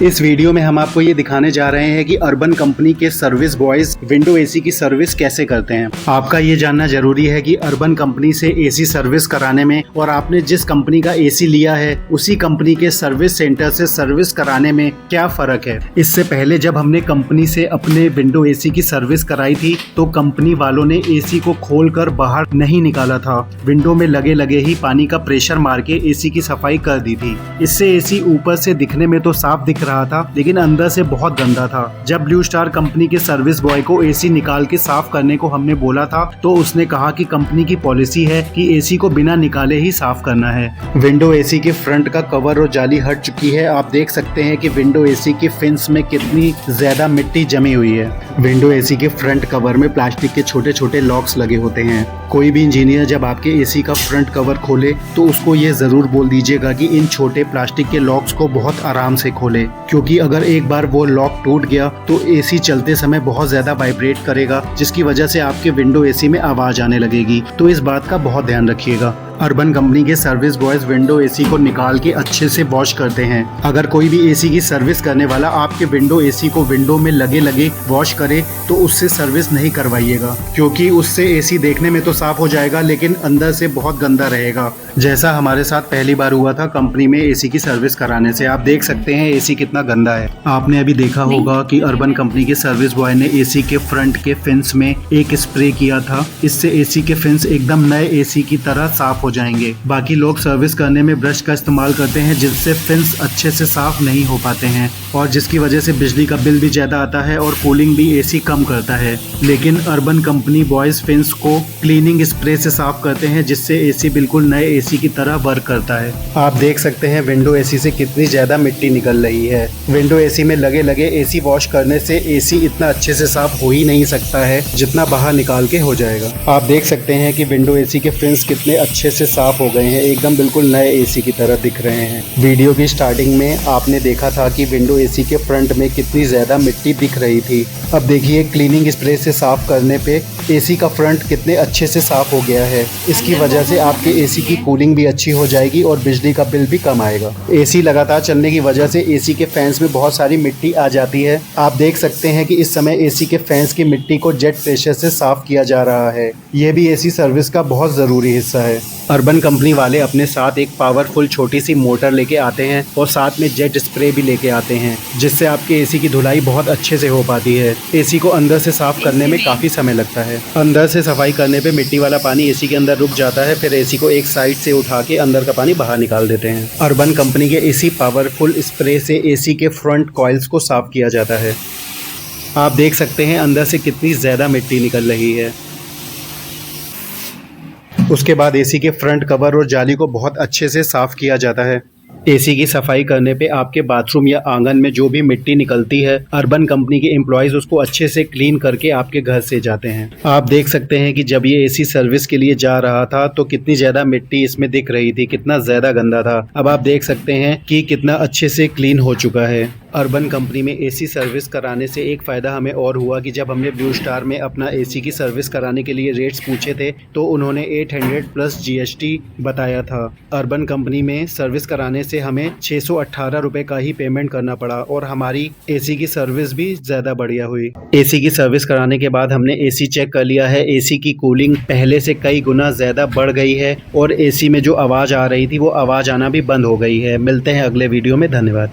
इस वीडियो में हम आपको ये दिखाने जा रहे हैं कि अर्बन कंपनी के सर्विस बॉयज विंडो एसी की सर्विस कैसे करते हैं। आपका ये जानना जरूरी है कि अर्बन कंपनी से एसी सर्विस कराने में और आपने जिस कंपनी का एसी लिया है उसी कंपनी के सर्विस सेंटर से सर्विस कराने में क्या फर्क है। इससे पहले जब हमने कंपनी से अपने विंडो एसी की सर्विस कराई थी तो कंपनी वालों ने एसी को खोलकर बाहर नहीं निकाला था, विंडो में लगे लगे ही पानी का प्रेशर मार के एसी की सफाई कर दी थी। इससे एसी ऊपर से दिखने में तो साफ दिख रहा था लेकिन अंदर से बहुत गंदा था। जब ब्लू स्टार कंपनी के सर्विस बॉय को एसी निकाल के साफ करने को हमने बोला था तो उसने कहा कि कंपनी की पॉलिसी है कि एसी को बिना निकाले ही साफ करना है। विंडो एसी के फ्रंट का कवर और जाली हट चुकी है। आप देख सकते हैं कि विंडो एसी की फिन्स में कितनी ज्यादा मिट्टी जमी हुई है। विंडो एसी के फ्रंट कवर में प्लास्टिक के छोटे छोटे लॉक्स लगे होते हैं। कोई भी इंजीनियर जब आपके एसी का फ्रंट कवर खोले तो उसको ये जरूर बोल दीजिएगा कि इन छोटे प्लास्टिक के लॉक्स को बहुत आराम से खोले, क्योंकि अगर एक बार वो लॉक टूट गया तो एसी चलते समय बहुत ज्यादा वाइब्रेट करेगा, जिसकी वजह से आपके विंडो एसी में आवाज आने लगेगी। तो इस बात का बहुत ध्यान रखिएगा। अर्बन कंपनी के सर्विस बॉयज विंडो एसी को निकाल के अच्छे से वॉश करते हैं। अगर कोई भी एसी की सर्विस करने वाला आपके विंडो एसी को विंडो में लगे लगे वॉश करे तो उससे सर्विस नहीं करवाइएगा, क्योंकि उससे एसी देखने में तो साफ हो जाएगा लेकिन अंदर से बहुत गंदा रहेगा। जैसा हमारे साथ पहली बार हुआ था कंपनी में एसी की सर्विस कराने से। आप देख सकते हैं एसी कितना गंदा है। आपने अभी देखा होगा कि अर्बन कंपनी के सर्विस बॉय ने एसी के फ्रंट के फिन्स में एक स्प्रे किया था। इससे एसी के फिन्स एकदम नए एसी की तरह साफ हो जाएंगे। बाकी लोग सर्विस करने में ब्रश का इस्तेमाल करते हैं जिससे फिन्स अच्छे से साफ नहीं हो पाते हैं और जिसकी वजह से बिजली का बिल भी ज्यादा आता है और कूलिंग भी एसी कम करता है। लेकिन अर्बन कंपनी बॉयज फिन्स को क्लीनिंग स्प्रे से साफ करते हैं जिससे एसी बिल्कुल नए एसी की तरह वर्क करता है। आप देख सकते हैं विंडो एसी से कितनी ज्यादा मिट्टी निकल रही है। विंडो एसी में लगे लगे एसी वॉश करने से एसी इतना अच्छे से साफ हो ही नहीं सकता है जितना बाहर निकाल के हो जाएगा। आप देख सकते हैं कि विंडो एसी के फिन्स कितने अच्छे से साफ हो गए हैं, एकदम बिल्कुल नए एसी की तरह दिख रहे हैं। वीडियो की स्टार्टिंग में आपने देखा था कि विंडो एसी के फ्रंट में कितनी ज्यादा मिट्टी दिख रही थी। अब देखिए क्लीनिंग स्प्रे से साफ करने पे एसी का फ्रंट कितने अच्छे से साफ हो गया है। इसकी वजह से आपके एसी की कूलिंग भी अच्छी हो जाएगी और बिजली का बिल भी कम आएगा। एसी लगातार चलने की वजह से एसी के फैंस में बहुत सारी मिट्टी आ जाती है। आप देख सकते हैं कि इस समय एसी के फैंस की मिट्टी को जेट प्रेशर से साफ किया जा रहा है। यह भी एसी सर्विस का बहुत जरूरी हिस्सा है। अर्बन कंपनी वाले अपने साथ एक पावरफुल छोटी सी मोटर लेके आते हैं और साथ में जेट स्प्रे भी लेके आते हैं, जिससे आपके एसी की धुलाई बहुत अच्छे से हो पाती है। एसी को अंदर से साफ करने में काफी समय लगता है। अंदर से सफाई करने पे मिट्टी वाला पानी एसी के अंदर रुक जाता है, फिर एसी को एक साइड से उठा के अंदर का पानी बाहर निकाल देते हैं। अर्बन कंपनी के इसी पावरफुल स्प्रे से एसी के फ्रंट कॉइल्स को साफ किया जाता है। आप देख सकते हैं अंदर से कितनी ज्यादा मिट्टी निकल रही है। उसके बाद एसी के फ्रंट कवर और जाली को बहुत अच्छे से साफ किया जाता है। एसी की सफाई करने पे आपके बाथरूम या आंगन में जो भी मिट्टी निकलती है अर्बन कंपनी के एम्प्लॉयज उसको अच्छे से क्लीन करके आपके घर से जाते हैं। आप देख सकते हैं कि जब ये एसी सर्विस के लिए जा रहा था तो कितनी ज्यादा मिट्टी इसमें दिख रही थी, कितना ज्यादा गंदा था। अब आप देख सकते हैं कि कितना अच्छे से क्लीन हो चुका है। अर्बन कंपनी में एसी सर्विस कराने से एक फ़ायदा हमें और हुआ कि जब हमने ब्लू स्टार में अपना एसी की सर्विस कराने के लिए रेट्स पूछे थे तो उन्होंने 800 प्लस जीएसटी बताया था। अर्बन कंपनी में सर्विस कराने से हमें 618 रुपये का ही पेमेंट करना पड़ा और हमारी एसी की सर्विस भी ज़्यादा बढ़िया हुई। एसी की सर्विस कराने के बाद हमने एसी चेक कर लिया है। एसी की कूलिंग पहले से कई गुना ज़्यादा बढ़ गई है और एसी में जो आवाज़ आ रही थी वो आवाज़ आना भी बंद हो गई है। मिलते हैं अगले वीडियो में। धन्यवाद।